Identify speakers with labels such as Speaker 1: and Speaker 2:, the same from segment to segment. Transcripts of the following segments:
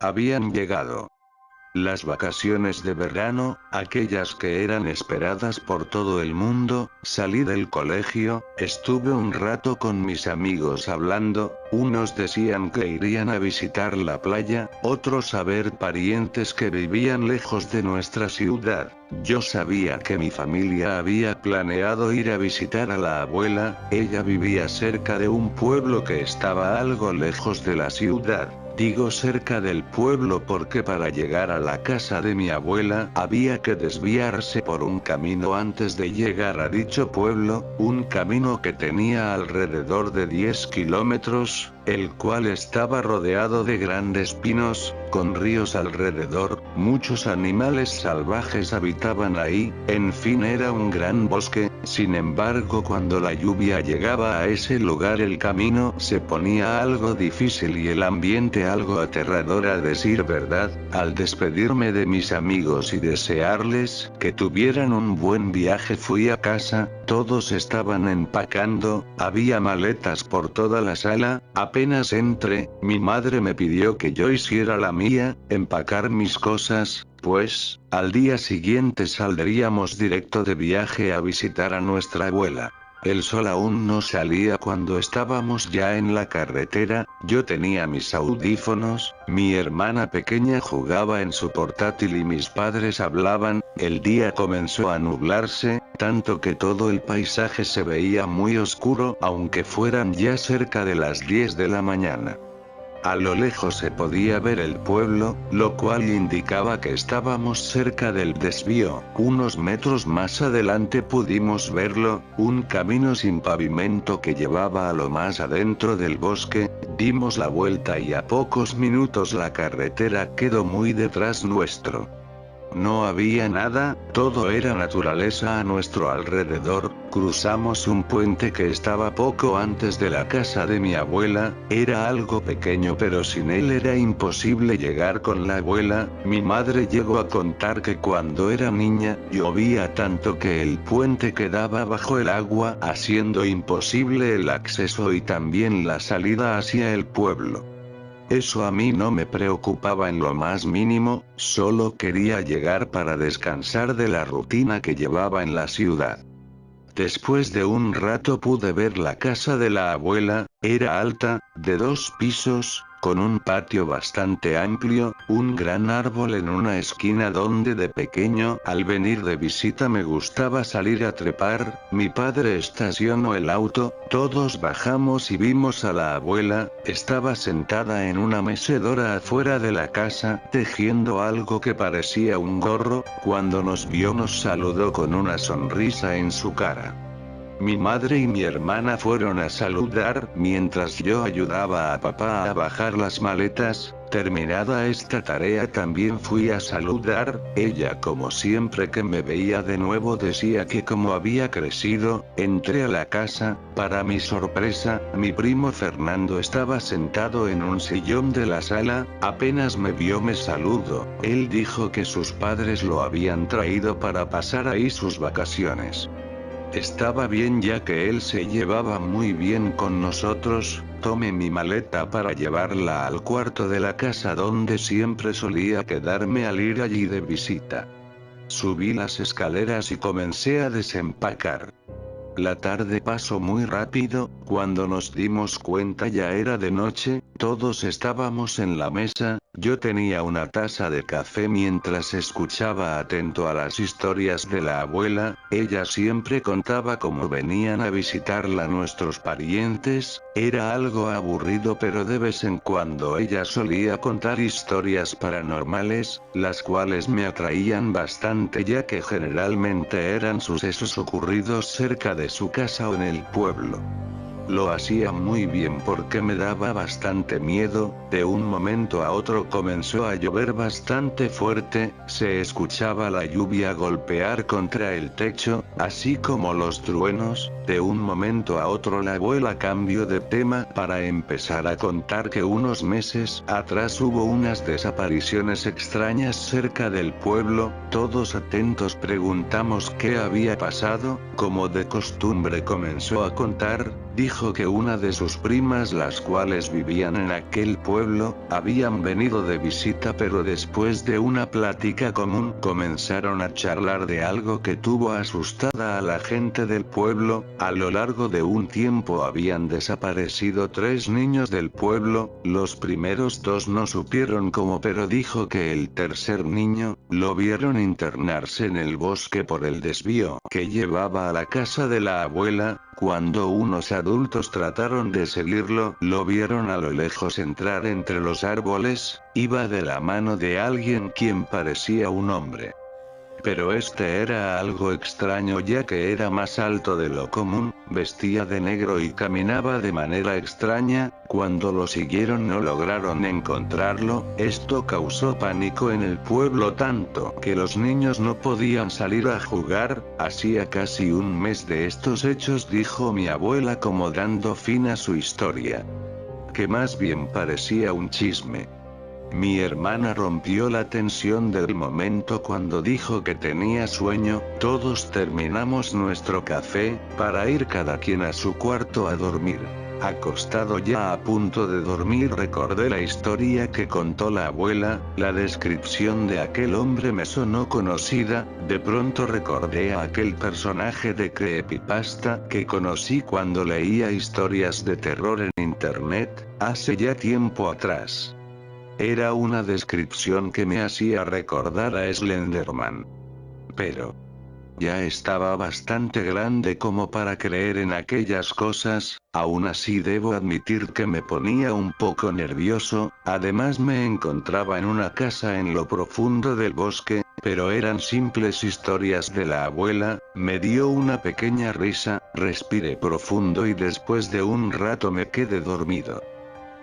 Speaker 1: Habían llegado las vacaciones de verano, aquellas que eran esperadas por todo el mundo. Salí del colegio, estuve un rato con mis amigos hablando, unos decían que irían a visitar la playa, otros a ver parientes que vivían lejos de nuestra ciudad. Yo sabía que mi familia había planeado ir a visitar a la abuela, ella vivía cerca de un pueblo que estaba algo lejos de la ciudad. Digo cerca del pueblo porque para llegar a la casa de mi abuela había que desviarse por un camino antes de llegar a dicho pueblo, un camino que tenía alrededor de 10 kilómetros, el cual estaba rodeado de grandes pinos, con ríos alrededor, muchos animales salvajes habitaban ahí, en fin era un gran bosque. Sin embargo, cuando la lluvia llegaba a ese lugar el camino se ponía algo difícil y el ambiente algo aterrador a decir verdad. Al despedirme de mis amigos y desearles que tuvieran un buen viaje fui a casa, todos estaban empacando, había maletas por toda la sala. Apenas entré, mi madre me pidió que yo hiciera la mía, empacar mis cosas, pues, al día siguiente saldríamos directo de viaje a visitar a nuestra abuela. El sol aún no salía cuando estábamos ya en la carretera, yo tenía mis audífonos, mi hermana pequeña jugaba en su portátil y mis padres hablaban. El día comenzó a nublarse, tanto que todo el paisaje se veía muy oscuro aunque fueran ya cerca de las 10 de la mañana. A lo lejos se podía ver el pueblo, lo cual indicaba que estábamos cerca del desvío. Unos metros más adelante pudimos verlo, un camino sin pavimento que llevaba a lo más adentro del bosque. Dimos la vuelta y a pocos minutos la carretera quedó muy detrás nuestro. No había nada, todo era naturaleza a nuestro alrededor. Cruzamos un puente que estaba poco antes de la casa de mi abuela, era algo pequeño pero sin él era imposible llegar con la abuela. Mi madre llegó a contar que cuando era niña, llovía tanto que el puente quedaba bajo el agua, haciendo imposible el acceso y también la salida hacia el pueblo. Eso a mí no me preocupaba en lo más mínimo, solo quería llegar para descansar de la rutina que llevaba en la ciudad. Después de un rato pude ver la casa de la abuela, era alta, de 2 pisos, con un patio bastante amplio, un gran árbol en una esquina donde de pequeño, al venir de visita me gustaba salir a trepar. Mi padre estacionó el auto, todos bajamos y vimos a la abuela, estaba sentada en una mecedora afuera de la casa, tejiendo algo que parecía un gorro. Cuando nos vio nos saludó con una sonrisa en su cara. Mi madre y mi hermana fueron a saludar mientras yo ayudaba a papá a bajar las maletas. Terminada esta tarea también fui a saludar. Ella como siempre que me veía de nuevo decía que como había crecido. Entré a la casa, para mi sorpresa, mi primo Fernando estaba sentado en un sillón de la sala, apenas me vio me saludó. Él dijo que sus padres lo habían traído para pasar ahí sus vacaciones. Estaba bien ya que él se llevaba muy bien con nosotros. Tomé mi maleta para llevarla al cuarto de la casa donde siempre solía quedarme al ir allí de visita. Subí las escaleras y comencé a desempacar. La tarde pasó muy rápido, cuando nos dimos cuenta ya era de noche, todos estábamos en la mesa, yo tenía una taza de café mientras escuchaba atento a las historias de la abuela. Ella siempre contaba cómo venían a visitarla nuestros parientes, era algo aburrido pero de vez en cuando ella solía contar historias paranormales, las cuales me atraían bastante ya que generalmente eran sucesos ocurridos cerca de su casa o en el pueblo. Lo hacía muy bien porque me daba bastante miedo. De un momento a otro comenzó a llover bastante fuerte, se escuchaba la lluvia golpear contra el techo, así como los truenos. De un momento a otro la abuela cambió de tema para empezar a contar que unos meses atrás hubo unas desapariciones extrañas cerca del pueblo. Todos atentos preguntamos qué había pasado. Como de costumbre comenzó a contar, dijo dijo que una de sus primas, las cuales vivían en aquel pueblo, habían venido de visita, pero después de una plática común comenzaron a charlar de algo que tuvo asustada a la gente del pueblo. A lo largo de un tiempo habían desaparecido 3 niños del pueblo, los primeros 2 no supieron cómo, pero dijo que el tercer niño, lo vieron internarse en el bosque por el desvío que llevaba a la casa de la abuela. Cuando unos adultos trataron de seguirlo, lo vieron a lo lejos entrar entre los árboles, iba de la mano de alguien quien parecía un hombre. Pero este era algo extraño, ya que era más alto de lo común, vestía de negro y caminaba de manera extraña. Cuando lo siguieron no lograron encontrarlo. Esto causó pánico en el pueblo, tanto que los niños no podían salir a jugar. Hacía casi un mes de estos hechos, dijo mi abuela, como dando fin a su historia, que más bien parecía un chisme. Mi hermana rompió la tensión del momento cuando dijo que tenía sueño. Todos terminamos nuestro café, para ir cada quien a su cuarto a dormir. Acostado ya a punto de dormir, recordé la historia que contó la abuela. La descripción de aquel hombre me sonó conocida. De pronto recordé a aquel personaje de creepypasta que conocí cuando leía historias de terror en internet, hace ya tiempo atrás. Era una descripción que me hacía recordar a Slenderman. Pero ya estaba bastante grande como para creer en aquellas cosas. Aún así debo admitir que me ponía un poco nervioso. Además me encontraba en una casa en lo profundo del bosque, pero eran simples historias de la abuela. Me dio una pequeña risa, respiré profundo y después de un rato me quedé dormido.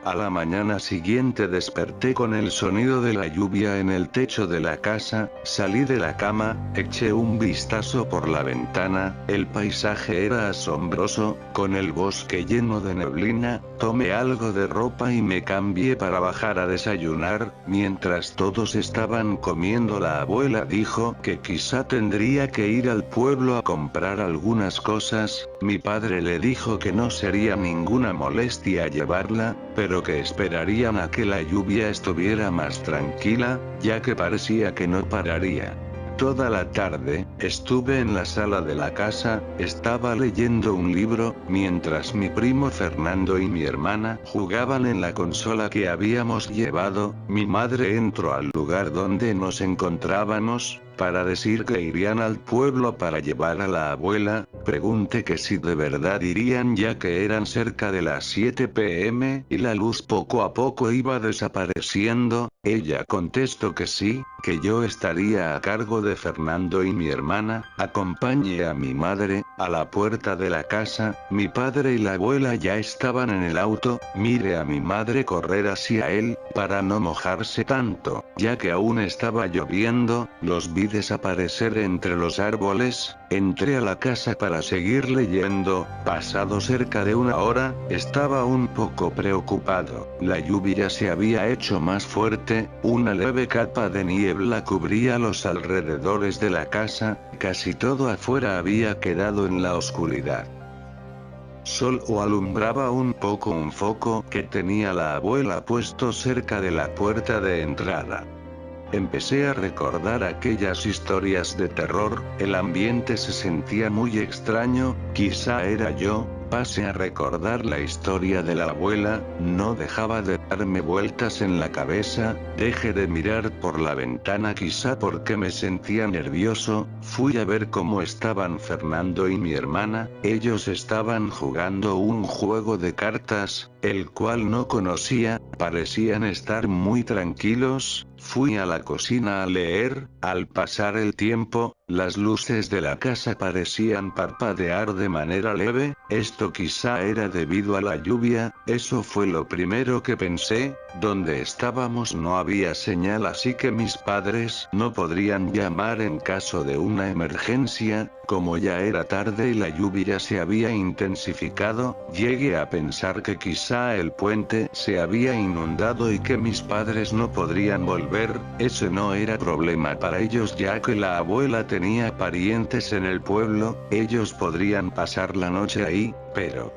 Speaker 1: A la mañana siguiente desperté con el sonido de la lluvia en el techo de la casa. Salí de la cama, eché un vistazo por la ventana. El paisaje era asombroso, con el bosque lleno de neblina. Tomé algo de ropa y me cambié para bajar a desayunar. Mientras todos estaban comiendo, la abuela dijo que quizá tendría que ir al pueblo a comprar algunas cosas. Mi padre le dijo que no sería ninguna molestia llevarla, pero que esperarían a que la lluvia estuviera más tranquila, ya que parecía que no pararía. Toda la tarde, estuve en la sala de la casa, estaba leyendo un libro, mientras mi primo Fernando y mi hermana jugaban en la consola que habíamos llevado. Mi madre entró al lugar donde nos encontrábamos, para decir que irían al pueblo para llevar a la abuela. Pregunté que si de verdad irían, ya que eran cerca de las 7 p.m. y la luz poco a poco iba desapareciendo. Ella contestó que sí, que yo estaría a cargo de Fernando y mi hermana. Acompañé a mi madre a la puerta de la casa. Mi padre y la abuela ya estaban en el auto. Miré a mi madre correr hacia él, para no mojarse tanto, ya que aún estaba lloviendo. Los vi desaparecer entre los árboles. Entré a la casa para seguir leyendo. Pasado cerca de una hora, estaba un poco preocupado. La lluvia se había hecho más fuerte, una leve capa de niebla cubría los alrededores de la casa, casi todo afuera había quedado en la oscuridad. Solo alumbraba un poco un foco que tenía la abuela puesto cerca de la puerta de entrada. Empecé a recordar aquellas historias de terror. El ambiente se sentía muy extraño, quizá era yo. Pasé a recordar la historia de la abuela, no dejaba de darme vueltas en la cabeza. Dejé de mirar por la ventana, quizá porque me sentía nervioso. Fui a ver cómo estaban Fernando y mi hermana. Ellos estaban jugando un juego de cartas, el cual no conocía. Parecían estar muy tranquilos. Fui a la cocina a leer. Al pasar el tiempo, las luces de la casa parecían parpadear de manera leve. Esto quizá era debido a la lluvia. Eso fue lo primero que pensé. Donde estábamos no había señal, así que mis padres no podrían llamar en caso de una emergencia. Como ya era tarde y la lluvia se había intensificado, llegué a pensar que quizá el puente se había inundado y que mis padres no podrían volver. Ese no era problema para ellos, ya que la abuela tenía parientes en el pueblo. Ellos podrían pasar la noche ahí, pero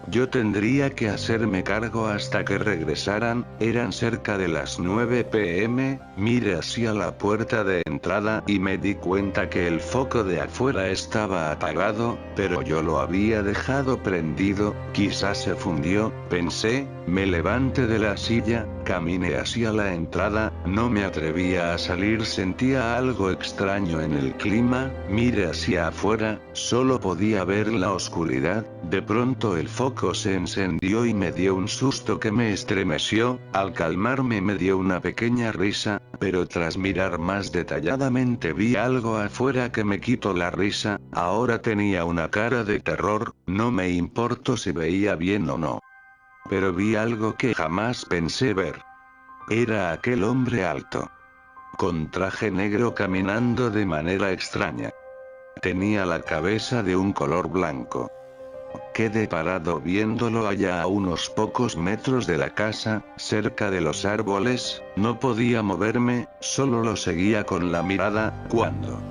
Speaker 1: Yo tendría que hacerme cargo hasta que regresaran. Eran cerca de las 9 p.m, miré hacia la puerta de entrada y me di cuenta que el foco de afuera estaba apagado, pero yo lo había dejado prendido. Quizás se fundió, pensé. Me levanté de la silla, caminé hacia la entrada, no me atrevía a salir, sentía algo extraño en el clima, miré hacia afuera, solo podía ver la oscuridad. De pronto el foco se encendió y me dio un susto que me estremeció. Al calmarme me dio una pequeña risa, pero tras mirar más detalladamente vi algo afuera que me quitó la risa. Ahora tenía una cara de terror. No me importó si veía bien o no, pero vi algo que jamás pensé ver. Era aquel hombre alto, con traje negro, caminando de manera extraña. Tenía la cabeza de un color blanco. Quedé parado viéndolo allá a unos pocos metros de la casa, cerca de los árboles. No podía moverme, solo lo seguía con la mirada. Cuando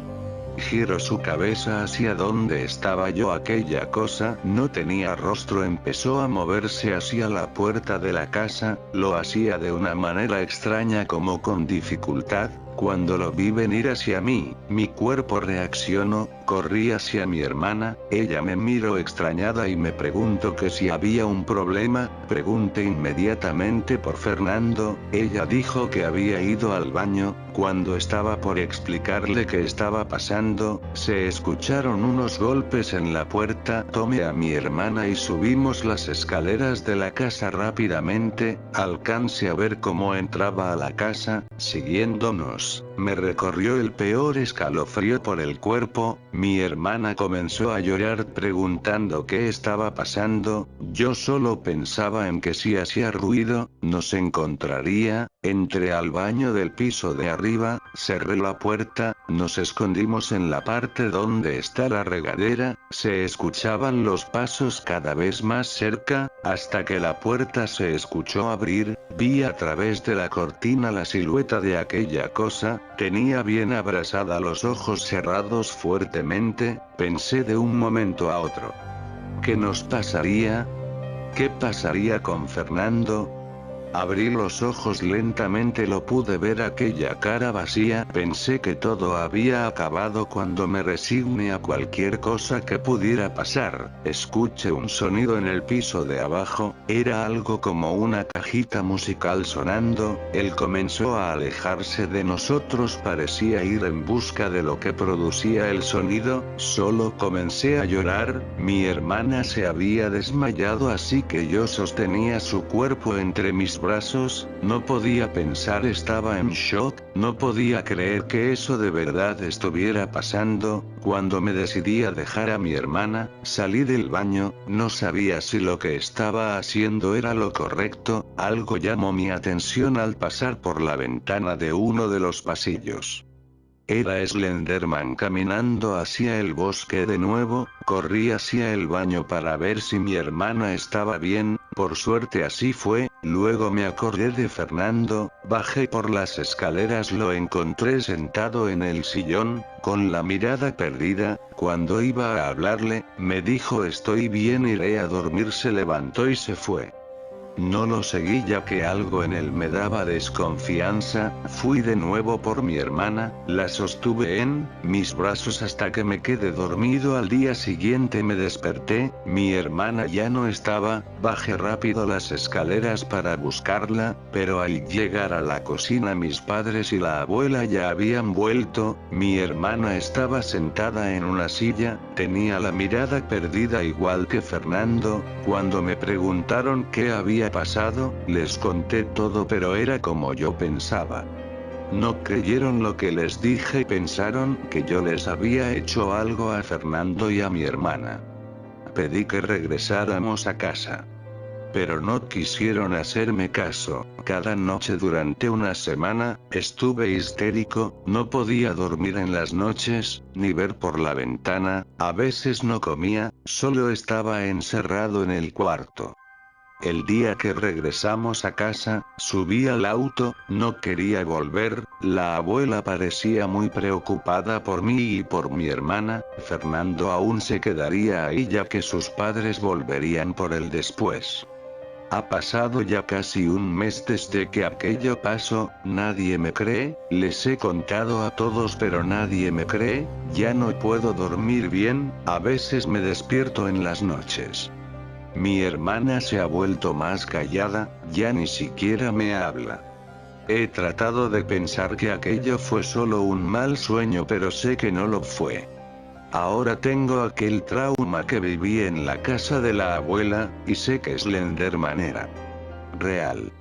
Speaker 1: giró su cabeza hacia donde estaba yo, aquella cosa no tenía rostro, empezó a moverse hacia la puerta de la casa. Lo hacía de una manera extraña, como con dificultad. Cuando lo vi venir hacia mí, mi cuerpo reaccionó, corrí hacia mi hermana. Ella me miró extrañada y me preguntó que si había un problema. Pregunté inmediatamente por Fernando. Ella dijo que había ido al baño. Cuando estaba por explicarle qué estaba pasando, se escucharon unos golpes en la puerta. Tomé a mi hermana y subimos las escaleras de la casa rápidamente. Alcancé a ver cómo entraba a la casa, siguiéndonos. Me recorrió el peor escalofrío por el cuerpo. Mi hermana comenzó a llorar preguntando qué estaba pasando. Yo solo pensaba en que si hacía ruido, nos encontraría. Entré al baño del piso de arriba, cerré la puerta, nos escondimos en la parte donde está la regadera. Se escuchaban los pasos cada vez más cerca, hasta que la puerta se escuchó abrir. Vi a través de la cortina la silueta de aquella cosa. Tenía bien abrazada los ojos cerrados fuertemente. Pensé de un momento a otro, ¿qué nos pasaría? ¿Qué pasaría con Fernando? Abrí los ojos lentamente, lo pude ver, aquella cara vacía. Pensé que todo había acabado cuando me resigné a cualquier cosa que pudiera pasar. Escuché un sonido en el piso de abajo, era algo como una cajita musical sonando. Él comenzó a alejarse de nosotros, parecía ir en busca de lo que producía el sonido. Solo comencé a llorar. Mi hermana se había desmayado, así que yo sostenía su cuerpo entre mis brazos. No podía pensar, estaba en shock, no podía creer que eso de verdad estuviera pasando. Cuando me decidí a dejar a mi hermana, salí del baño. No sabía si lo que estaba haciendo era lo correcto. Algo llamó mi atención al pasar por la ventana de uno de los pasillos. Era Slenderman caminando hacia el bosque de nuevo. Corrí hacia el baño para ver si mi hermana estaba bien. Por suerte así fue. Luego me acordé de Fernando. Bajé por las escaleras, lo encontré sentado en el sillón, con la mirada perdida. Cuando iba a hablarle, me dijo estoy bien, iré a dormir. Se levantó y se fue. No lo seguí ya que algo en él me daba desconfianza. Fui de nuevo por mi hermana, la sostuve en mis brazos hasta que me quedé dormido. Al día siguiente me desperté, mi hermana ya no estaba. Bajé rápido las escaleras para buscarla, pero al llegar a la cocina mis padres y la abuela ya habían vuelto. Mi hermana estaba sentada en una silla, tenía la mirada perdida igual que Fernando. Cuando me preguntaron qué había pasado, les conté todo, pero era como yo pensaba. No creyeron lo que les dije y pensaron que yo les había hecho algo a Fernando y a mi hermana. Pedí que regresáramos a casa, pero no quisieron hacerme caso. Cada noche durante una semana, estuve histérico, no podía dormir en las noches, ni ver por la ventana. A veces no comía, solo estaba encerrado en el cuarto. El día que regresamos a casa, subí al auto, no quería volver, la abuela parecía muy preocupada por mí y por mi hermana, Fernando aún se quedaría ahí ya que sus padres volverían por él después. Ha pasado ya casi un mes desde que aquello pasó, nadie me cree, les he contado a todos pero nadie me cree, ya no puedo dormir bien, a veces me despierto en las noches. Mi hermana se ha vuelto más callada, ya ni siquiera me habla. He tratado de pensar que aquello fue solo un mal sueño pero sé que no lo fue. Ahora tengo aquel trauma que viví en la casa de la abuela, y sé que Slenderman era real.